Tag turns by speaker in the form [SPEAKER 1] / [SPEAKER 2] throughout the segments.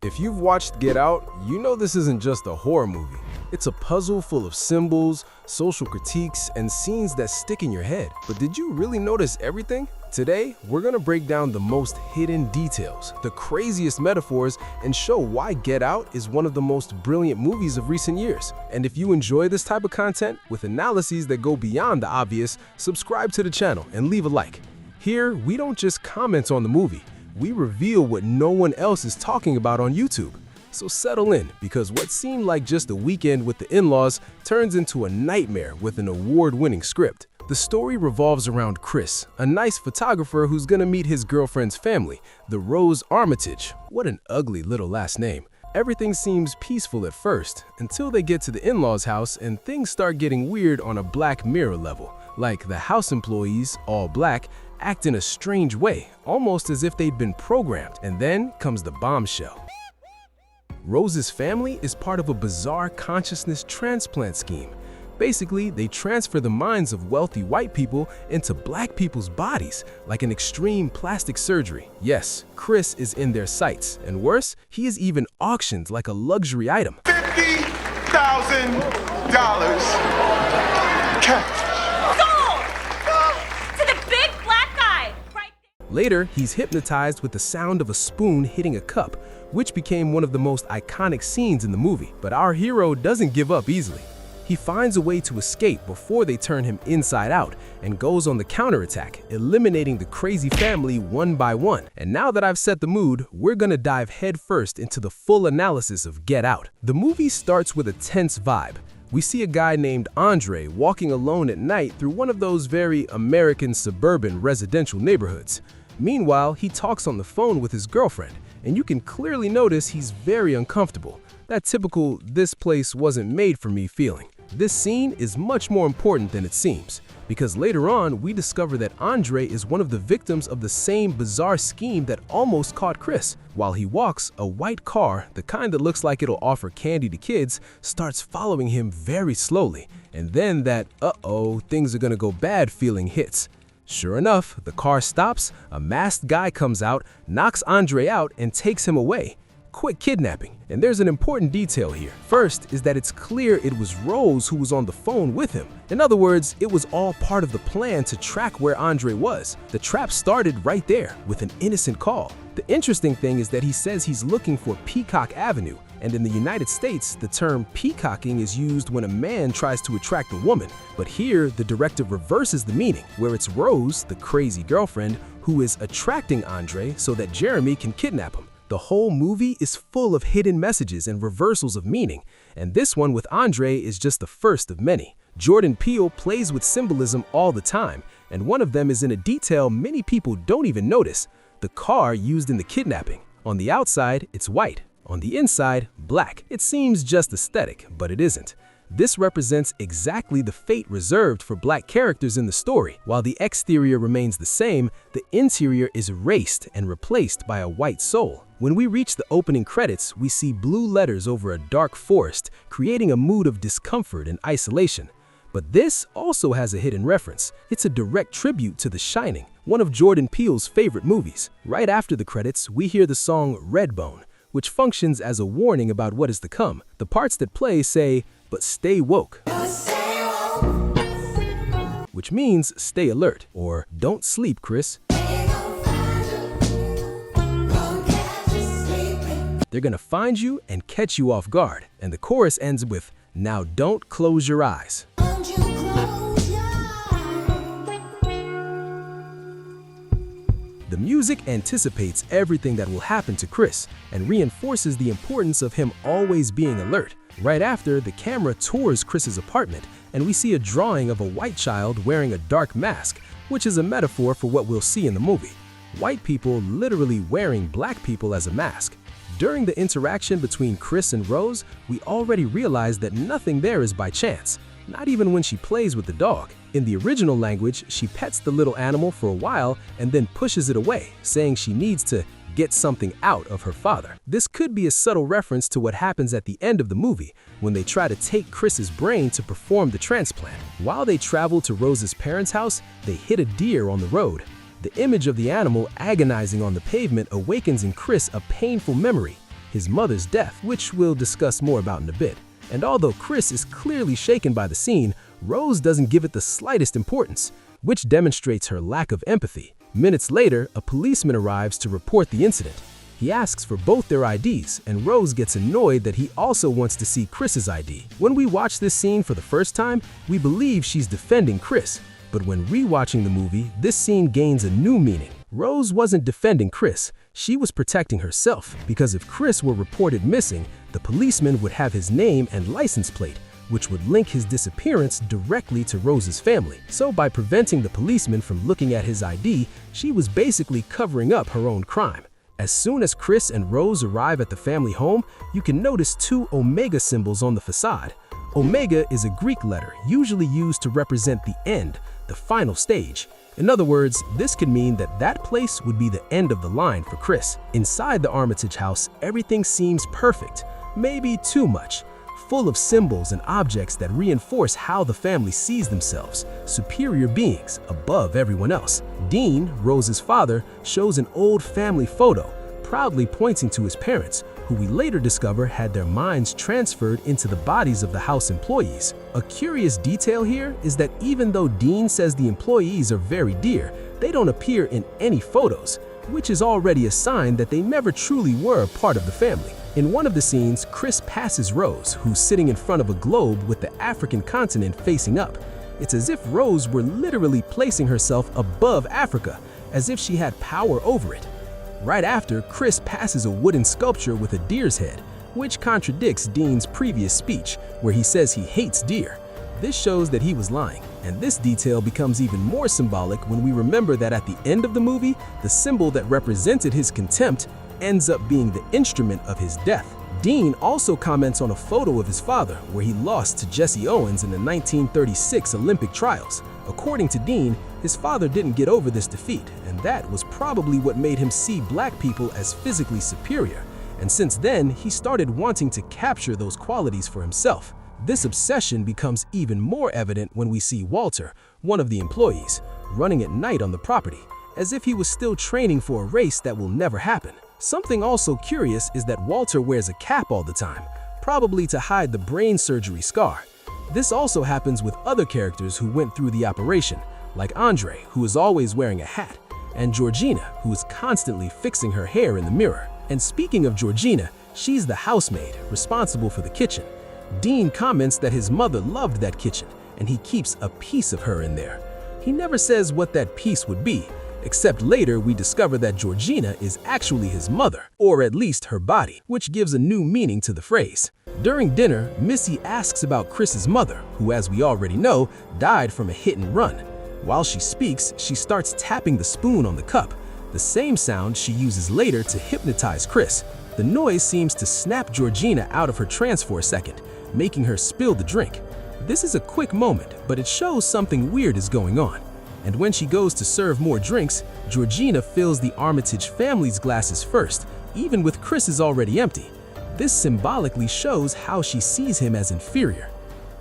[SPEAKER 1] If you've watched Get Out, you know this isn't just a horror movie. It's a puzzle full of symbols, social critiques, and scenes that stick in your head. But did you really notice everything? Today, we're gonna break down the most hidden details, the craziest metaphors, and show why Get Out is one of the most brilliant movies of recent years. And if you enjoy this type of content with analyses that go beyond the obvious, subscribe to the channel and leave a like. Here, we don't just comment on the movie. We reveal what no one else is talking about on YouTube. So settle in, because what seemed like just a weekend with the in-laws turns into a nightmare with an award-winning script. The story revolves around Chris, a nice photographer who's gonna meet his girlfriend's family, the Rose Armitage. What an ugly little last name. Everything seems peaceful at first, until they get to the in-laws' house and things start getting weird on a Black Mirror level. Like the house employees, all black, act in a strange way, almost as if they'd been programmed. And then comes the bombshell. Rose's family is part of a bizarre consciousness transplant scheme. Basically, they transfer the minds of wealthy white people into black people's bodies, like an extreme plastic surgery. Yes, Chris is in their sights, and worse, he is even auctioned like a luxury item.
[SPEAKER 2] $50,000 cash.
[SPEAKER 1] Later, he's hypnotized with the sound of a spoon hitting a cup, which became one of the most iconic scenes in the movie. But our hero doesn't give up easily. He finds a way to escape before they turn him inside out and goes on the counterattack, eliminating the crazy family one by one. And now that I've set the mood, we're gonna dive headfirst into the full analysis of Get Out. The movie starts with a tense vibe. We see a guy named Andre walking alone at night through one of those very American suburban residential neighborhoods. Meanwhile, he talks on the phone with his girlfriend, and you can clearly notice he's very uncomfortable. That typical "this place wasn't made for me" feeling. This scene is much more important than it seems, because later on we discover that Andre is one of the victims of the same bizarre scheme that almost caught Chris. While he walks, a white car, the kind that looks like it'll offer candy to kids, starts following him very slowly, and then that "uh-oh, things are gonna go bad" feeling hits. Sure enough, the car stops, a masked guy comes out, knocks Andre out, and takes him away. Quick kidnapping. And there's an important detail here. First is that it's clear it was Rose who was on the phone with him. In other words, it was all part of the plan to track where Andre was. The trap started right there, with an innocent call. The interesting thing is that he says he's looking for Peacock Avenue, and in the United States, the term peacocking is used when a man tries to attract a woman. But here, the director reverses the meaning, where it's Rose, the crazy girlfriend, who is attracting Andre so that Jeremy can kidnap him. The whole movie is full of hidden messages and reversals of meaning, and this one with Andre is just the first of many. Jordan Peele plays with symbolism all the time, and one of them is in a detail many people don't even notice: the car used in the kidnapping. On the outside, it's white. On the inside, black. It seems just aesthetic, but it isn't. This represents exactly the fate reserved for black characters in the story. While the exterior remains the same, the interior is erased and replaced by a white soul. When we reach the opening credits, we see blue letters over a dark forest, creating a mood of discomfort and isolation. But this also has a hidden reference. It's a direct tribute to The Shining, one of Jordan Peele's favorite movies. Right after the credits, we hear the song Redbone, which functions as a warning about what is to come. The parts that play say, "But stay woke," which means stay alert, or "Don't sleep, Chris." They're gonna find you and catch you off guard. And the chorus ends with, "Now don't close your eyes." The music anticipates everything that will happen to Chris and reinforces the importance of him always being alert. Right after, the camera tours Chris's apartment, and we see a drawing of a white child wearing a dark mask, which is a metaphor for what we'll see in the movie. White people literally wearing black people as a mask. During the interaction between Chris and Rose, we already realize that nothing there is by chance, not even when she plays with the dog. In the original language, she pets the little animal for a while and then pushes it away, saying she needs to get something out of her father. This could be a subtle reference to what happens at the end of the movie, when they try to take Chris's brain to perform the transplant. While they travel to Rose's parents' house, they hit a deer on the road. The image of the animal agonizing on the pavement awakens in Chris a painful memory. his mother's death, which we'll discuss more about in a bit. And although Chris is clearly shaken by the scene, Rose doesn't give it the slightest importance, which demonstrates her lack of empathy. Minutes later, a policeman arrives to report the incident. He asks for both their IDs, and Rose gets annoyed that he also wants to see Chris's ID. When we watch this scene for the first time, we believe she's defending Chris, but when rewatching the movie, this scene gains a new meaning. Rose wasn't defending Chris, she was protecting herself, because if Chris were reported missing, the policeman would have his name and license plate, which would link his disappearance directly to Rose's family. So by preventing the policeman from looking at his ID, she was basically covering up her own crime. As soon as Chris and Rose arrive at the family home, you can notice two omega symbols on the facade. Omega is a Greek letter usually used to represent the end, the final stage. In other words, this could mean that that place would be the end of the line for Chris. Inside the Armitage house, everything seems perfect, maybe too much, full of symbols and objects that reinforce how the family sees themselves, superior beings above everyone else. Dean, Rose's father, shows an old family photo, proudly pointing to his parents, who we later discover had their minds transferred into the bodies of the house employees. A curious detail here is that even though Dean says the employees are very dear, they don't appear in any photos, which is already a sign that they never truly were part of the family. In one of the scenes, Chris passes Rose, who's sitting in front of a globe with the African continent facing up. It's as if Rose were literally placing herself above Africa, as if she had power over it. Right after, Chris passes a wooden sculpture with a deer's head, which contradicts Dean's previous speech, where he says he hates deer. This shows that he was lying, and this detail becomes even more symbolic when we remember that at the end of the movie, the symbol that represented his contempt ends up being the instrument of his death. Dean also comments on a photo of his father where he lost to Jesse Owens in the 1936 Olympic trials. According to Dean, his father didn't get over this defeat, and that was probably what made him see black people as physically superior. And since then, he started wanting to capture those qualities for himself. This obsession becomes even more evident when we see Walter, one of the employees, running at night on the property, as if he was still training for a race that will never happen. Something also curious is that Walter wears a cap all the time, probably to hide the brain surgery scar. This also happens with other characters who went through the operation, like Andre, who is always wearing a hat, and Georgina, who is constantly fixing her hair in the mirror. And speaking of Georgina, she's the housemaid, responsible for the kitchen. Dean comments that his mother loved that kitchen, and he keeps a piece of her in there. He never says what that piece would be, except later we discover that Georgina is actually his mother, or at least her body, which gives a new meaning to the phrase. During dinner, Missy asks about Chris's mother, who, as we already know, died from a hit and run. While she speaks, she starts tapping the spoon on the cup, the same sound she uses later to hypnotize Chris. The noise seems to snap Georgina out of her trance for a second, making her spill the drink. This is a quick moment, but it shows something weird is going on. And when she goes to serve more drinks, Georgina fills the Armitage family's glasses first, even with Chris's already empty. This symbolically shows how she sees him as inferior.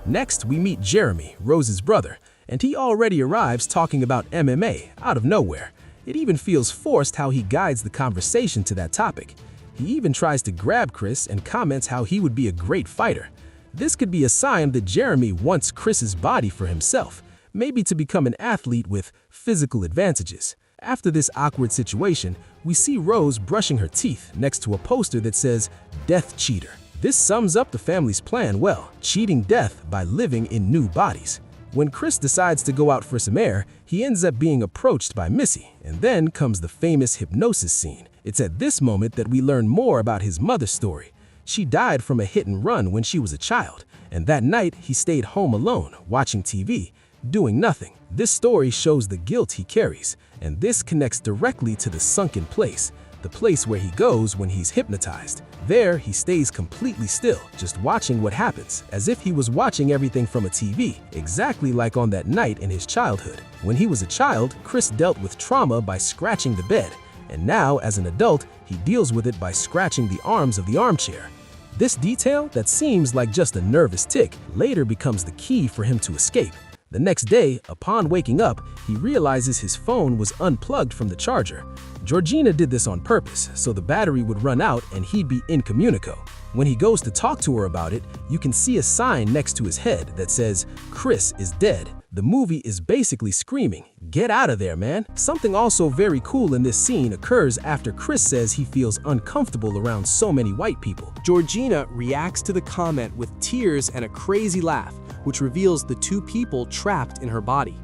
[SPEAKER 1] Next, we meet Jeremy, Rose's brother, and he already arrives talking about MMA out of nowhere. It even feels forced how he guides the conversation to that topic. He even tries to grab Chris and comments how he would be a great fighter. This could be a sign that Jeremy wants Chris's body for himself, maybe to become an athlete with physical advantages. After this awkward situation, we see Rose brushing her teeth next to a poster that says, "Death Cheater." This sums up the family's plan well, cheating death by living in new bodies. When Chris decides to go out for some air, he ends up being approached by Missy, and then comes the famous hypnosis scene. It's at this moment that we learn more about his mother's story. She died from a hit and run when she was a child, and that night he stayed home alone, watching TV, doing nothing. This story shows the guilt he carries, and this connects directly to the sunken place, the place where he goes when he's hypnotized. There, he stays completely still, just watching what happens, as if he was watching everything from a TV, exactly like on that night in his childhood. When he was a child, Chris dealt with trauma by scratching the bed, and now, as an adult, he deals with it by scratching the arms of the armchair. This detail, that seems like just a nervous tic, later becomes the key for him to escape. The next day, upon waking up, he realizes his phone was unplugged from the charger. Georgina did this on purpose, so the battery would run out and he'd be incommunicado. When he goes to talk to her about it, you can see a sign next to his head that says, "Chris is dead." The movie is basically screaming, "Get out of there, man." Something also very cool in this scene occurs after Chris says he feels uncomfortable around so many white people.
[SPEAKER 3] Georgina reacts to the comment with tears and a crazy laugh, which reveals the two people trapped in her body.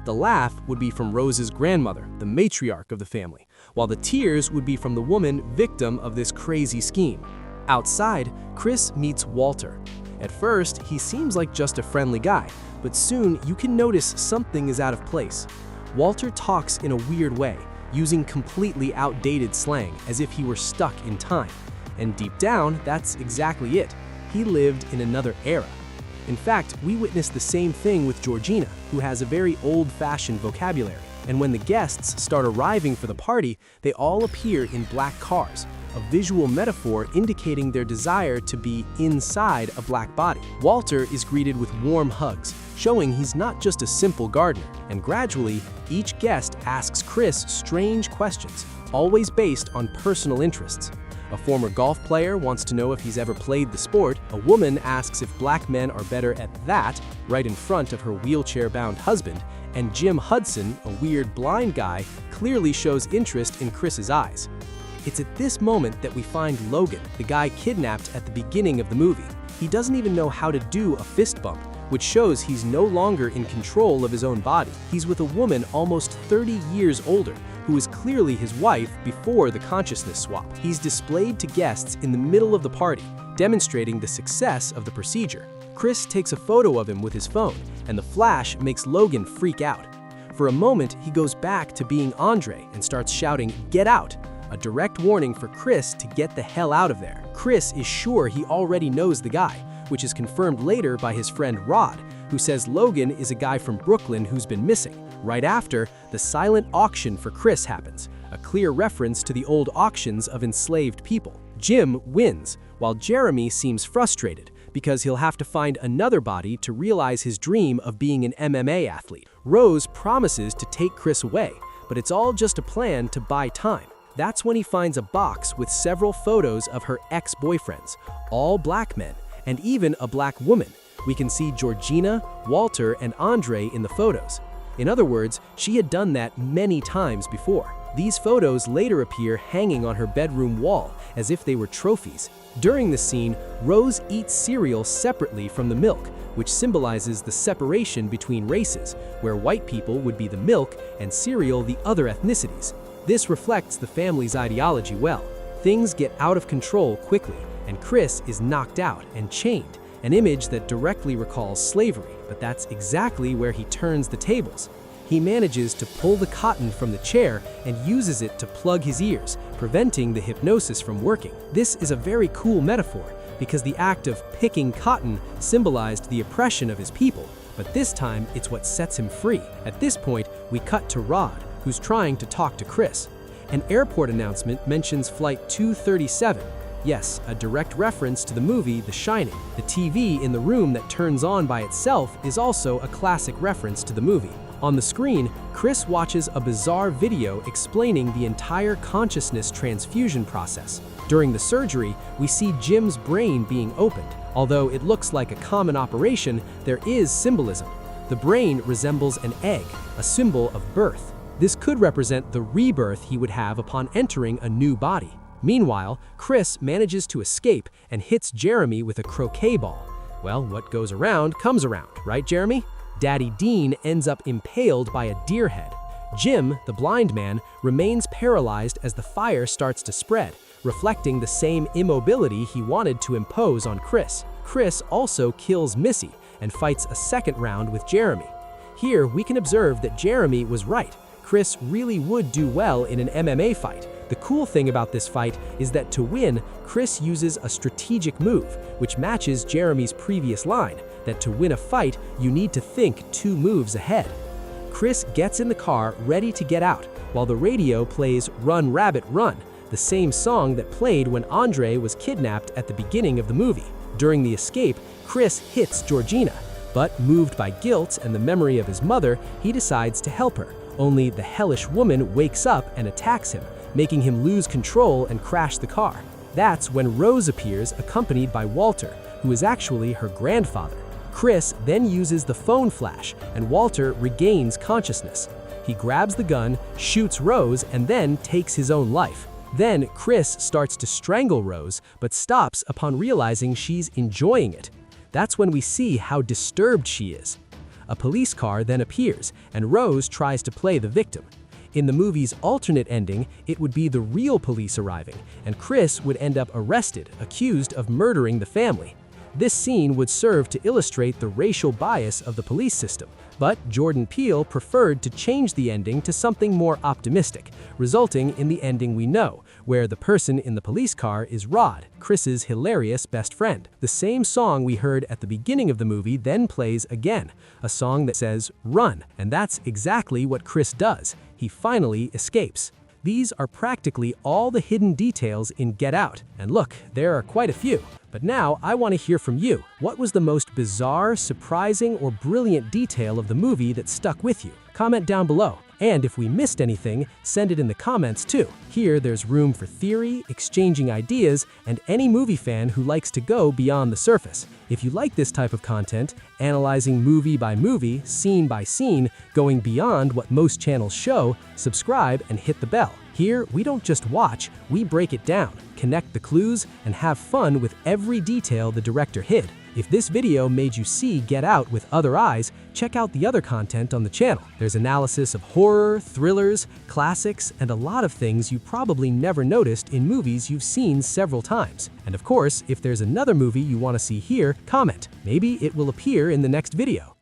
[SPEAKER 3] The laugh would be from Rose's grandmother, the matriarch of the family, while the tears would be from the woman victim of this crazy scheme. Outside, Chris meets Walter. At first, he seems like just a friendly guy, but soon you can notice something is out of place. Walter talks in a weird way, using completely outdated slang as if he were stuck in time. And deep down, that's exactly it. He lived in another era. In fact, we witness the same thing with Georgina, who has a very old-fashioned vocabulary. And when the guests start arriving for the party, they all appear in black cars, a visual metaphor indicating their desire to be inside a black body. Walter is greeted with warm hugs, showing he's not just a simple gardener. And gradually, each guest asks Chris strange questions, always based on personal interests. A former golf player wants to know if he's ever played the sport. A woman asks if black men are better at that, right in front of her wheelchair-bound husband. And Jim Hudson, a weird blind guy, clearly shows interest in Chris's eyes. It's at this moment that we find Logan, the guy kidnapped at the beginning of the movie. He doesn't even know how to do a fist bump, which shows he's no longer in control of his own body. He's with a woman almost 30 years older, who is clearly his wife before the consciousness swap. He's displayed to guests in the middle of the party, demonstrating the success of the procedure. Chris takes a photo of him with his phone, and the flash makes Logan freak out. For a moment, he goes back to being Andre and starts shouting, "Get out!" a direct warning for Chris to get the hell out of there. Chris is sure he already knows the guy, which is confirmed later by his friend Rod, who says Logan is a guy from Brooklyn who's been missing. Right after, the silent auction for Chris happens, a clear reference to the old auctions of enslaved people. Jim wins, while Jeremy seems frustrated because he'll have to find another body to realize his dream of being an MMA athlete. Rose promises to take Chris away, but it's all just a plan to buy time. That's when he finds a box with several photos of her ex-boyfriends, all black men, and even a black woman. We can see Georgina, Walter, and Andre in the photos. In other words, she had done that many times before. These photos later appear hanging on her bedroom wall as if they were trophies. During the scene, Rose eats cereal separately from the milk, which symbolizes the separation between races, where white people would be the milk and cereal the other ethnicities. This reflects the family's ideology well. Things get out of control quickly, and Chris is knocked out and chained, an image that directly recalls slavery, but that's exactly where he turns the tables. He manages to pull the cotton from the chair and uses it to plug his ears, preventing the hypnosis from working. This is a very cool metaphor, because the act of picking cotton symbolized the oppression of his people, but this time it's what sets him free. At this point, we cut to Rod, who's trying to talk to Chris. An airport announcement mentions Flight 237. Yes, a direct reference to the movie The Shining. The TV in the room that turns on by itself is also a classic reference to the movie. On the screen, Chris watches a bizarre video explaining the entire consciousness transfusion process. During the surgery, we see Jim's brain being opened. Although it looks like a common operation, there is symbolism. The brain resembles an egg, a symbol of birth. This could represent the rebirth he would have upon entering a new body. Meanwhile, Chris manages to escape and hits Jeremy with a croquet ball. Well, what goes around comes around, right, Jeremy? Daddy Dean ends up impaled by a deer head. Jim, the blind man, remains paralyzed as the fire starts to spread, reflecting the same immobility he wanted to impose on Chris. Chris also kills Missy and fights a second round with Jeremy. Here, we can observe that Jeremy was right. Chris really would do well in an MMA fight. The cool thing about this fight is that to win, Chris uses a strategic move, which matches Jeremy's previous line, that to win a fight, you need to think 2 moves ahead. Chris gets in the car ready to get out, while the radio plays Run Rabbit Run, the same song that played when Andre was kidnapped at the beginning of the movie. During the escape, Chris hits Georgina, but moved by guilt and the memory of his mother, he decides to help her. Only the hellish woman wakes up and attacks him, making him lose control and crash the car. That's when Rose appears accompanied by Walter, who is actually her grandfather. Chris then uses the phone flash, and Walter regains consciousness. He grabs the gun, shoots Rose, and then takes his own life. Then Chris starts to strangle Rose, but stops upon realizing she's enjoying it. That's when we see how disturbed she is. A police car then appears, and Rose tries to play the victim. In the movie's alternate ending, it would be the real police arriving, and Chris would end up arrested, accused of murdering the family. This scene would serve to illustrate the racial bias of the police system, but Jordan Peele preferred to change the ending to something more optimistic, resulting in the ending we know, where the person in the police car is Rod, Chris's hilarious best friend. The same song we heard at the beginning of the movie then plays again, a song that says, "Run," and that's exactly what Chris does. He finally escapes. These are practically all the hidden details in Get Out, and look, there are quite a few. But now I want to hear from you. What was the most bizarre, surprising, or brilliant detail of the movie that stuck with you? Comment down below. And if we missed anything, send it in the comments too. Here there's room for theory, exchanging ideas, and any movie fan who likes to go beyond the surface. If you like this type of content, analyzing movie by movie, scene by scene, going beyond what most channels show, subscribe and hit the bell. Here, we don't just watch, we break it down, connect the clues, and have fun with every detail the director hid. If this video made you see Get Out with other eyes, check out the other content on the channel. There's analysis of horror, thrillers, classics, and a lot of things you probably never noticed in movies you've seen several times. And of course, if there's another movie you want to see here, comment. Maybe it will appear in the next video.